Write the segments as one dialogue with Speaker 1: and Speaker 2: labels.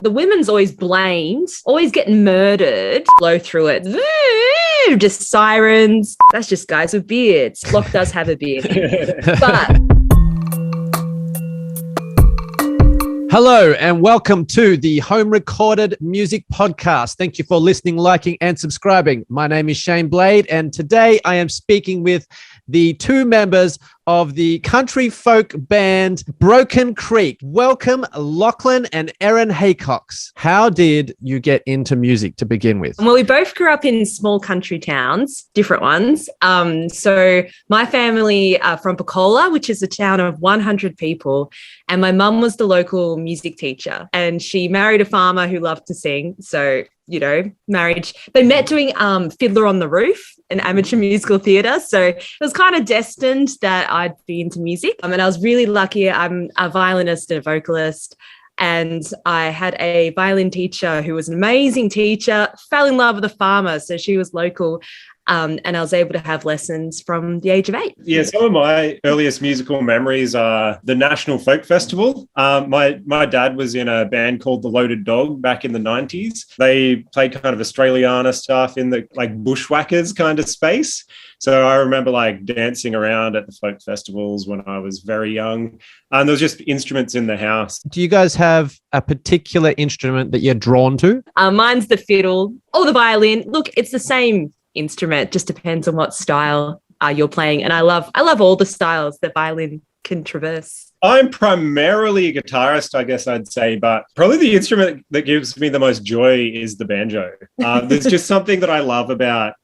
Speaker 1: The women's always blamed, always getting murdered. Blow through it. Just sirens. That's just guys with beards. Locke does have a beard. But
Speaker 2: hello and welcome to the Home Recorded Music Podcast. Thank you for listening, liking and subscribing. My name is Shane Blade and today I am speaking with the two members of the country folk band Broken Creek. Welcome, Lachlan and Erin Heycox. How did you get into music to begin with?
Speaker 1: Well, we both grew up in small country towns, different ones. So my family are from Pocola, which is a town of 100 people. And my mum was the local music teacher and she married a farmer who loved to sing. So, you know, marriage. They met doing Fiddler on the Roof, an amateur musical theatre. So it was kind of destined that I'd be into music. And I was really lucky. I'm a violinist and a vocalist. And I had a violin teacher who was an amazing teacher, fell in love with a farmer. So she was local. And I was able to have lessons from the age of 8.
Speaker 3: Yeah, some of my earliest musical memories are the National Folk Festival. My dad was in a band called The Loaded Dog back in the 90s. They played kind of Australiana stuff in the like bushwhackers kind of space. So I remember like dancing around at the folk festivals when I was very young. And there was just instruments in the house.
Speaker 2: Do you guys have a particular instrument that you're drawn to?
Speaker 1: Mine's the fiddle or the violin. Look, it's the same instrument, just depends on what style you're playing. And I love all the styles that violin can traverse.
Speaker 3: I'm primarily a guitarist, I guess I'd say, but probably the instrument that gives me the most joy is the banjo. There's just something that I love about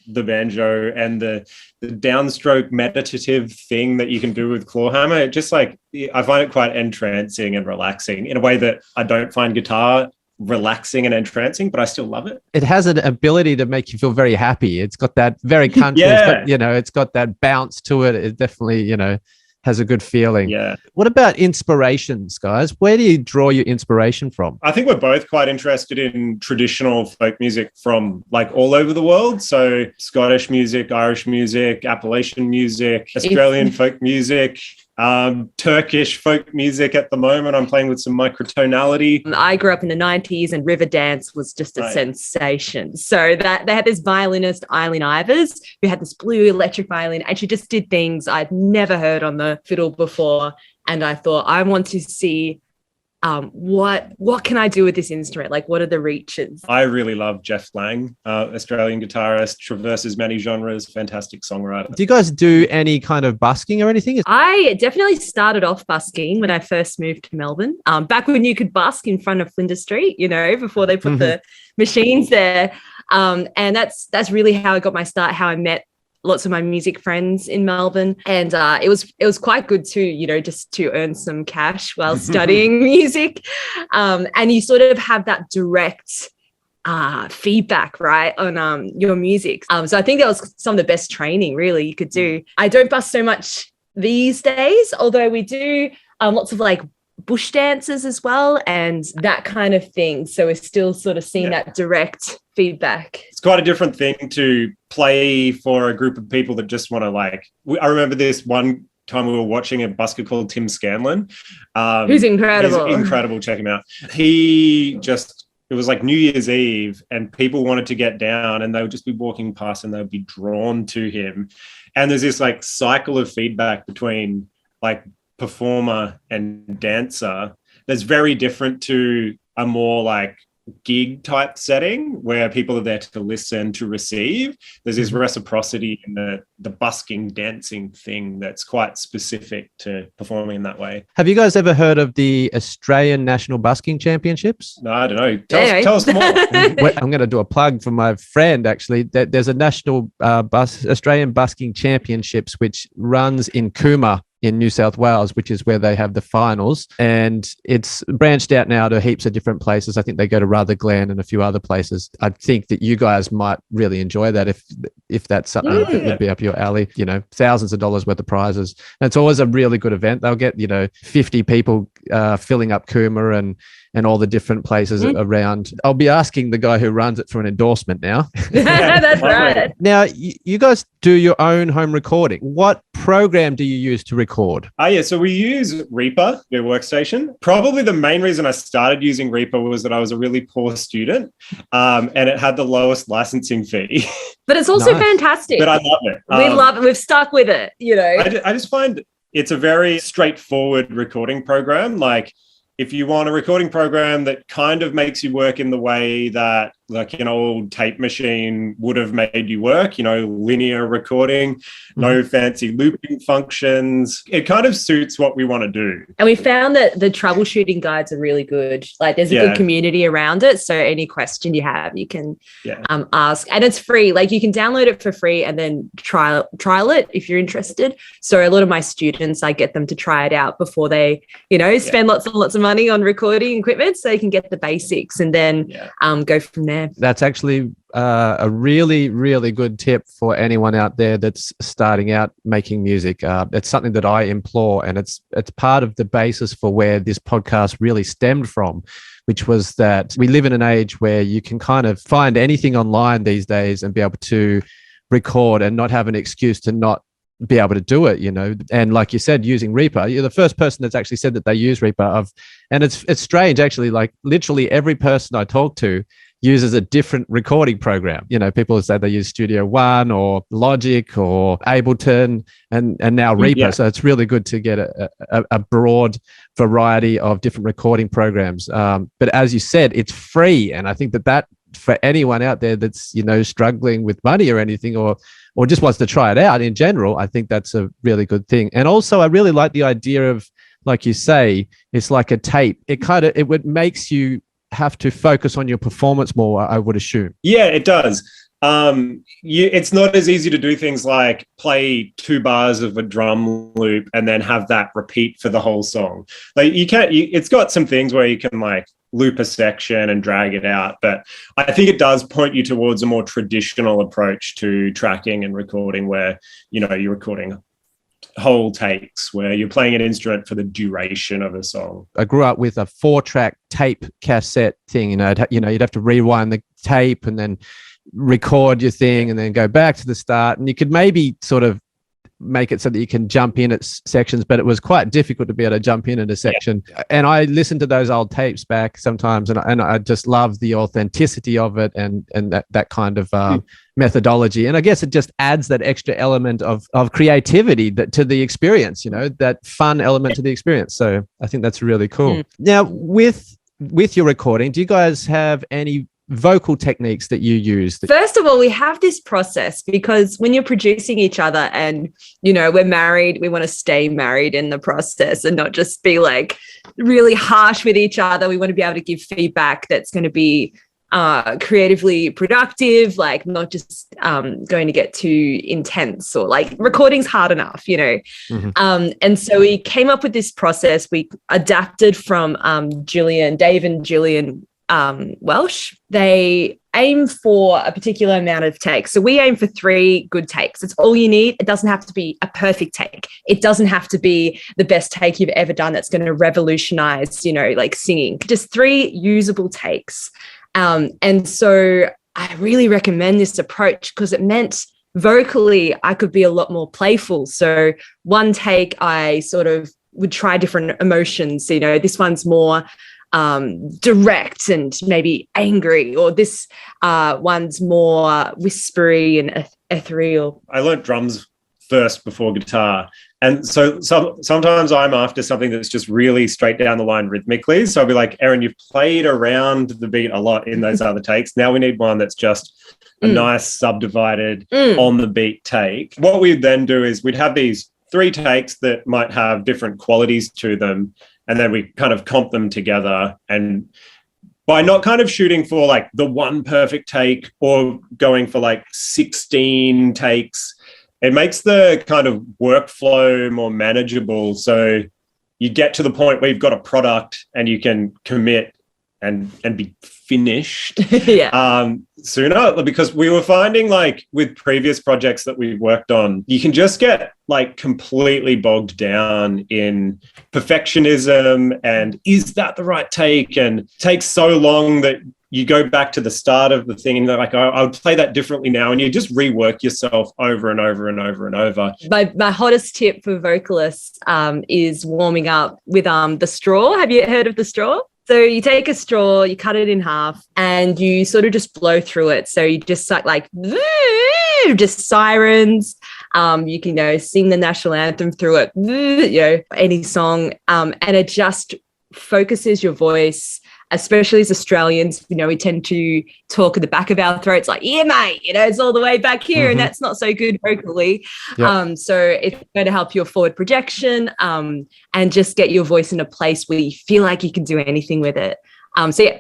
Speaker 3: the banjo and the downstroke meditative thing that you can do with clawhammer. It just like, I find it quite entrancing and relaxing in a way that I don't find guitar relaxing and entrancing, but I still love it.
Speaker 2: It has an ability to make you feel very happy. It's got that very country, it's got that bounce to it. It definitely, has a good feeling.
Speaker 3: Yeah.
Speaker 2: What about inspirations, guys? Where do you draw your inspiration from?
Speaker 3: I think we're both quite interested in traditional folk music from like all over the world. So Scottish music, Irish music, Appalachian music, Australian folk music, Turkish folk music at the moment. I'm playing with some microtonality.
Speaker 1: I grew up in the 90s and river dance was just a sensation. So that they had this violinist, Eileen Ivers, who had this blue electric violin, and she just did things I'd never heard on the fiddle before. And I thought, I want to see what can I do with this instrument? Like, what are the reaches?
Speaker 3: I really love Jeff Lang, Australian guitarist, traverses many genres, fantastic songwriter.
Speaker 2: Do you guys do any kind of busking or anything?
Speaker 1: I definitely started off busking when I first moved to Melbourne, back when you could busk in front of Flinders Street, before they put the machines there. And that's really how I got my start, how I met lots of my music friends in Melbourne. And it was quite good too, just to earn some cash while studying music. And you sort of have that direct feedback, right, on your music. So I think that was some of the best training really you could do. I don't bust so much these days, although we do lots of like bush dances as well and that kind of thing. So we're still sort of seeing that direct feedback.
Speaker 3: It's quite a different thing to play for a group of people that just want to I remember this one time we were watching a busker called Tim Scanlon.
Speaker 1: Who's incredible.
Speaker 3: He's incredible. Check him out. It was like New Year's Eve and people wanted to get down and they would just be walking past and they would be drawn to him. And there's this like cycle of feedback between like performer and dancer that's very different to a more like gig type setting where people are there to listen, to receive. There's this reciprocity in the busking dancing thing that's quite specific to performing in that way.
Speaker 2: Have you guys ever heard of the Australian National Busking Championships?
Speaker 3: No, I don't know. Tell us more.
Speaker 2: I'm going to do a plug for my friend actually. There's a National Australian Busking Championships which runs in Cooma in New South Wales, which is where they have the finals. And it's branched out now to heaps of different places. I think they go to Rutherglen and a few other places. I think that you guys might really enjoy that if that's something that would be up your alley, thousands of dollars worth of prizes. And it's always a really good event. They'll get, 50 people filling up Cooma and all the different places around. I'll be asking the guy who runs it for an endorsement now.
Speaker 1: That's right.
Speaker 2: Now, you guys do your own home recording. What program do you use to record?
Speaker 3: Yeah, so we use Reaper, their workstation. Probably the main reason I started using Reaper was that I was a really poor student, and it had the lowest licensing fee.
Speaker 1: But it's also fantastic.
Speaker 3: But I love it.
Speaker 1: We love it. We've stuck with it, you know.
Speaker 3: I just find it's a very straightforward recording program. Like, if you want a recording program that kind of makes you work in the way that like an old tape machine would have made you work, you know, linear recording, no fancy looping functions. It kind of suits what we want to do.
Speaker 1: And we found that the troubleshooting guides are really good. Like there's a good community around it. So any question you have, you can ask. And it's free. Like you can download it for free and then trial it if you're interested. So a lot of my students, I get them to try it out before they, you know, spend lots and lots of money on recording equipment so they can get the basics and then go from there.
Speaker 2: That's actually a really, really good tip for anyone out there that's starting out making music. It's something that I implore, and it's part of the basis for where this podcast really stemmed from, which was that we live in an age where you can kind of find anything online these days and be able to record and not have an excuse to not be able to do it, you know. And like you said, using Reaper, you're the first person that's actually said that they use Reaper. And it's strange, actually. Like literally every person I talk to uses a different recording program. You know, people say they use Studio One or Logic or Ableton and now Reaper. Yeah. So it's really good to get a broad variety of different recording programs. But as you said, it's free. And I think that for anyone out there that's, you know, struggling with money or anything or just wants to try it out in general, I think that's a really good thing. And also I really like the idea of, like you say, it's like a tape. It makes you have to focus on your performance more, I would assume.
Speaker 3: Yeah, it does. It's not as easy to do things like play 2 bars of a drum loop and then have that repeat for the whole song. Like it's got some things where you can like loop a section and drag it out, but I think it does point you towards a more traditional approach to tracking and recording where, you know, you're recording whole takes where you're playing an instrument for the duration of a song.
Speaker 2: I grew up with a 4-track tape cassette thing. You'd have to rewind the tape and then record your thing and then go back to the start. And you could maybe sort of make it so that you can jump in at sections, but it was quite difficult to be able to jump in at a section. Yeah. And I listened to those old tapes back sometimes, and I just love the authenticity of it and that kind of methodology. And I guess it just adds that extra element of creativity to the experience, you know, that fun element to the experience. So I think that's really cool. Now, with your recording, do you guys have any vocal techniques that you use?
Speaker 1: First of all, we have this process because when you're producing each other and, you know, we're married, we want to stay married in the process and not just be like really harsh with each other. We want to be able to give feedback that's going to be creatively productive, like not just going to get too intense or like recording's hard enough, you know. And so we came up with this process. We adapted from Dave and Gillian Welsh. They aim for a particular amount of takes. So we aim for 3 good takes. It's all you need. It doesn't have to be a perfect take. It doesn't have to be the best take you've ever done that's going to revolutionize, you know, like singing. Just 3 usable takes. And so I really recommend this approach because it meant vocally I could be a lot more playful. So one take I sort of would try different emotions. You know, this one's more direct and maybe angry, or this one's more whispery and ethereal.
Speaker 3: I learned drums first before guitar, and so sometimes I'm after something that's just really straight down the line rhythmically. So I'll be like, Erin, you've played around the beat a lot in those other takes. Now we need one that's just a nice subdivided on the beat take. What we'd then do is we'd have these 3 takes that might have different qualities to them, and then we kind of comp them together. And by not kind of shooting for like the one perfect take or going for like 16 takes, it makes the kind of workflow more manageable. So you get to the point where you've got a product and you can commit and be finished
Speaker 1: Yeah.
Speaker 3: Sooner, because we were finding, like, with previous projects that we've worked on, you can just get like completely bogged down in perfectionism and is that the right take, and it takes so long that you go back to the start of the thing and you're like, I would play that differently now, and you just rework yourself over and over and over and over.
Speaker 1: My hottest tip for vocalists is warming up with the straw. Have you heard of the straw? So you take a straw, you cut it in half, and you sort of just blow through it. So you just like just sirens. You can sing the national anthem through it. Any song, and it just focuses your voice. Especially as Australians, we tend to talk at the back of our throats like, yeah, mate, it's all the way back here, and that's not so good vocally. Yep. So it's going to help your forward projection and just get your voice in a place where you feel like you can do anything with it.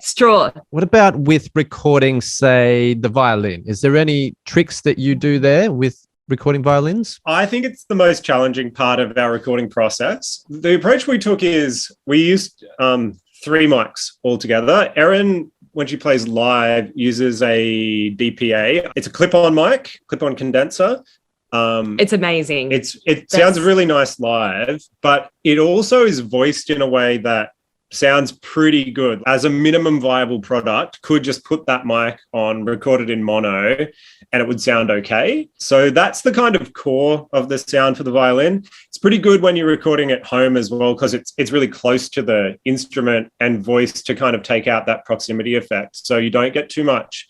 Speaker 1: Straw.
Speaker 2: What about with recording, say, the violin? Is there any tricks that you do there with recording violins?
Speaker 3: I think it's the most challenging part of our recording process. The approach we took is we used 3 mics altogether. Erin, when she plays live, uses a DPA. It's a clip-on mic, clip-on condenser.
Speaker 1: It's amazing.
Speaker 3: It sounds really nice live, but it also is voiced in a way that sounds pretty good. As a minimum viable product, could just put that mic on, record it in mono, and it would sound okay. So that's the kind of core of the sound for the violin. It's pretty good when you're recording at home as well, because it's really close to the instrument and voice to kind of take out that proximity effect. So you don't get too much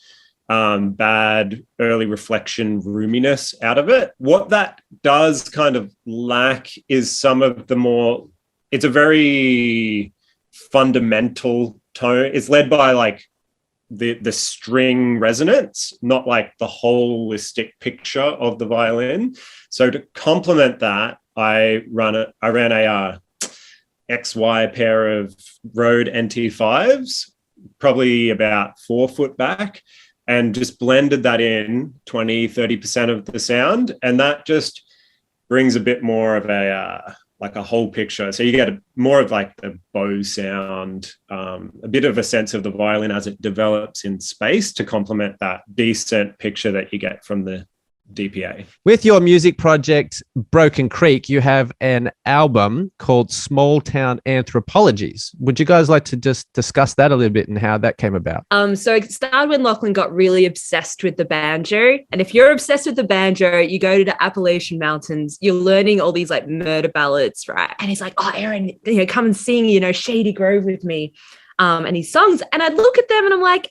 Speaker 3: bad early reflection roominess out of it. What that does kind of lack is some of the more, it's a very fundamental tone. It's led by like the string resonance, not like the holistic picture of the violin. So to complement that, I ran a XY pair of Rode NT5s, probably about 4 foot back, and just blended that in 20-30% of the sound, and that just brings a bit more of a like a whole picture. So you get more of like the bow sound, a bit of a sense of the violin as it develops in space to complement that decent picture that you get from the DPA.
Speaker 2: With your music project, Broken Creek, you have an album called Small Town Anthropologies. Would you guys like to just discuss that a little bit and how that came about?
Speaker 1: So it started when Lachlan got really obsessed with the banjo. And if you're obsessed with the banjo, you go to the Appalachian Mountains, you're learning all these like murder ballads, right? And he's like, oh, Erin, come and sing, Shady Grove with me. And his songs. And I'd look at them and I'm like,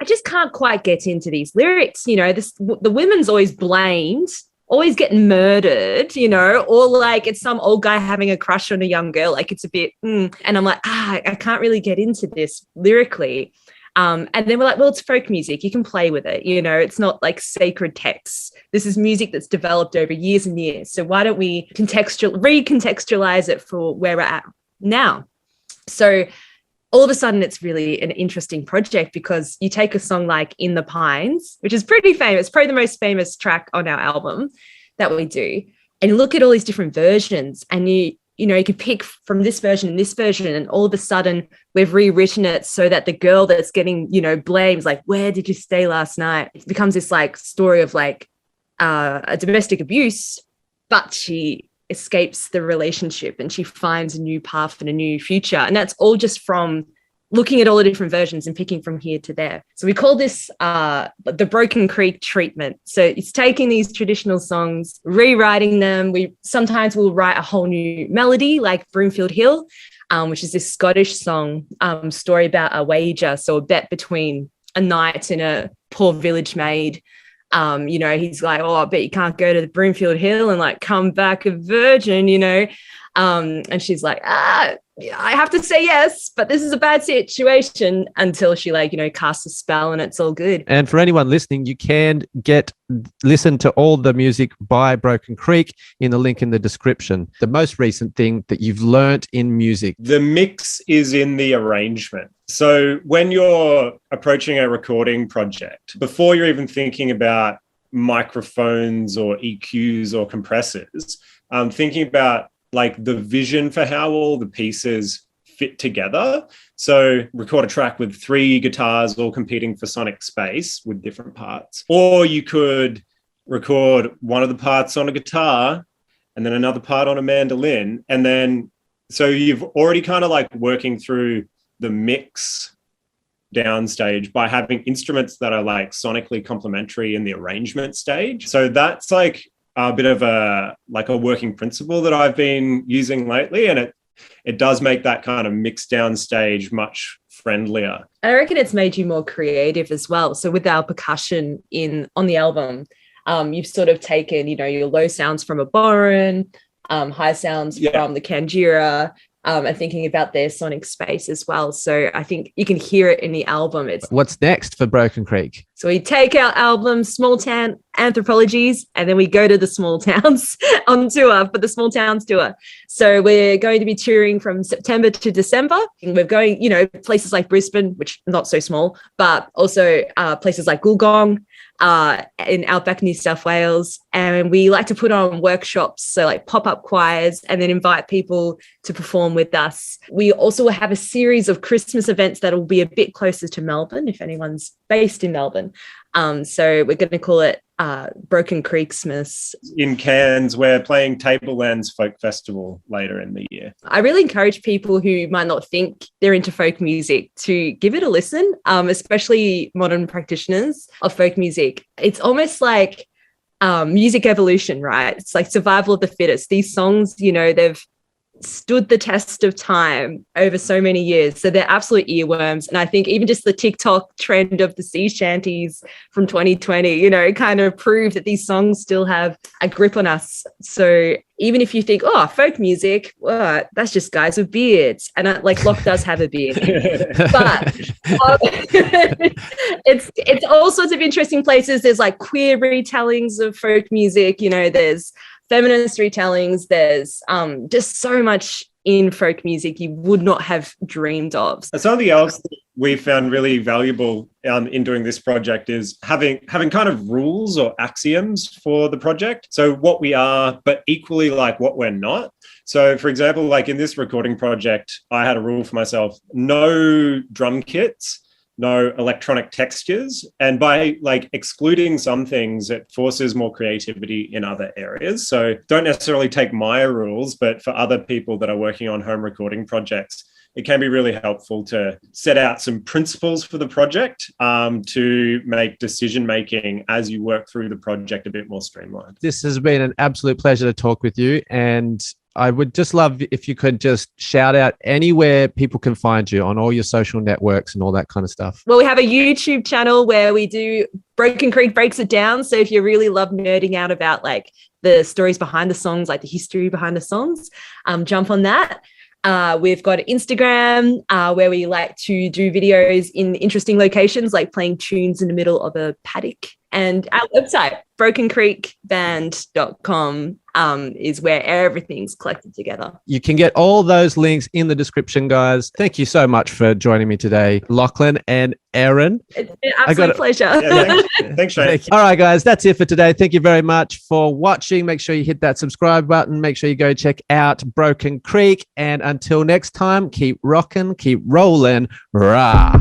Speaker 1: I just can't quite get into these lyrics. The women's always blamed, always getting murdered, or like it's some old guy having a crush on a young girl. Like it's a bit, and I'm like, I can't really get into this lyrically. And then we're like, well, it's folk music. You can play with it. It's not like sacred texts. This is music that's developed over years and years. So why don't we recontextualize it for where we're at now? So all of a sudden, it's really an interesting project because you take a song like In the Pines, which is pretty famous, probably the most famous track on our album that we do, and you look at all these different versions and you could pick from this version and this version, and all of a sudden we've rewritten it so that the girl that's getting, blamed is like, where did you stay last night? It becomes this like story of like a domestic abuse, but she escapes the relationship and she finds a new path and a new future. And that's all just from looking at all the different versions and picking from here to there. So we call this the Broken Creek treatment. So it's taking these traditional songs, rewriting them. Sometimes we'll write a whole new melody like Broomfield Hill, which is this Scottish song, story about a wager. So a bet between a knight and a poor village maid. He's like, oh, I bet you can't go to the Broomfield Hill and like come back a virgin, and she's like, I have to say yes, but this is a bad situation, until she casts a spell and it's all good.
Speaker 2: And for anyone listening, you can listen to all the music by Broken Creek in the link in the description. The most recent thing that you've learnt in music.
Speaker 3: The mix is in the arrangement. So when you're approaching a recording project, before you're even thinking about microphones or EQs or compressors, thinking about like the vision for how all the pieces fit together. So record a track with 3 guitars all competing for sonic space with different parts. Or you could record one of the parts on a guitar and then another part on a mandolin. And then, so you've already kind of like working through the mix downstage by having instruments that are like sonically complementary in the arrangement stage. So that's like a bit of a working principle that I've been using lately. And it does make that kind of mix down stage much friendlier.
Speaker 1: I reckon it's made you more creative as well. So with our percussion on the album, you've sort of taken, your low sounds from a bodhrán, high sounds from the kanjira, and thinking about their sonic space as well. So I think you can hear it in the album.
Speaker 2: What's next for Broken Creek?
Speaker 1: So we take our album, Small Town Anthropologies, and then we go to the small towns on tour for the Small Towns tour. So we're going to be touring from September to December. And we're going, places like Brisbane, which not so small, but also places like Goolgong, in outback New South Wales. And we like to put on workshops, so like pop-up choirs, and then invite people to perform with us. We also have a series of Christmas events that will be a bit closer to Melbourne, if anyone's based in Melbourne. So we're going to call it Broken Creeksmas.
Speaker 3: In Cairns, we're playing Tablelands Folk Festival later in the year.
Speaker 1: I really encourage people who might not think they're into folk music to give it a listen, especially modern practitioners of folk music. It's almost like music evolution, right? It's like survival of the fittest. These songs, they've stood the test of time over so many years. So they're absolute earworms. And I think even just the TikTok trend of the sea shanties from 2020, kind of proved that these songs still have a grip on us. So even if you think, folk music, that's just guys with beards. And Locke does have a beard. But it's all sorts of interesting places. There's like queer retellings of folk music. There's feminist retellings. There's just so much in folk music you would not have dreamed of.
Speaker 3: Something else that we found really valuable in doing this project is having kind of rules or axioms for the project. So what we are, but equally like what we're not. So for example, like in this recording project, I had a rule for myself: no drum kits, no electronic textures. And by like excluding some things, it forces more creativity in other areas. So don't necessarily take my rules, but for other people that are working on home recording projects, it can be really helpful to set out some principles for the project to make decision-making as you work through the project a bit more streamlined.
Speaker 2: This has been an absolute pleasure to talk with you. And I would just love if you could just shout out anywhere people can find you on all your social networks and all that kind of stuff.
Speaker 1: Well, we have a YouTube channel where we do Broken Creek Breaks It Down. So if you really love nerding out about like the stories behind the songs, like the history behind the songs, jump on that. We've got Instagram where we like to do videos in interesting locations, like playing tunes in the middle of a paddock. And our website, brokencreekband.com, is where everything's collected together.
Speaker 2: You can get all those links in the description, guys. Thank you so much for joining me today, Lachlan and Erin.
Speaker 1: It's an absolute pleasure.
Speaker 3: Yeah, thanks, Shane.
Speaker 2: All right, guys, that's it for today. Thank you very much for watching. Make sure you hit that subscribe button. Make sure you go check out Broken Creek. And until next time, keep rocking, keep rolling. Rah.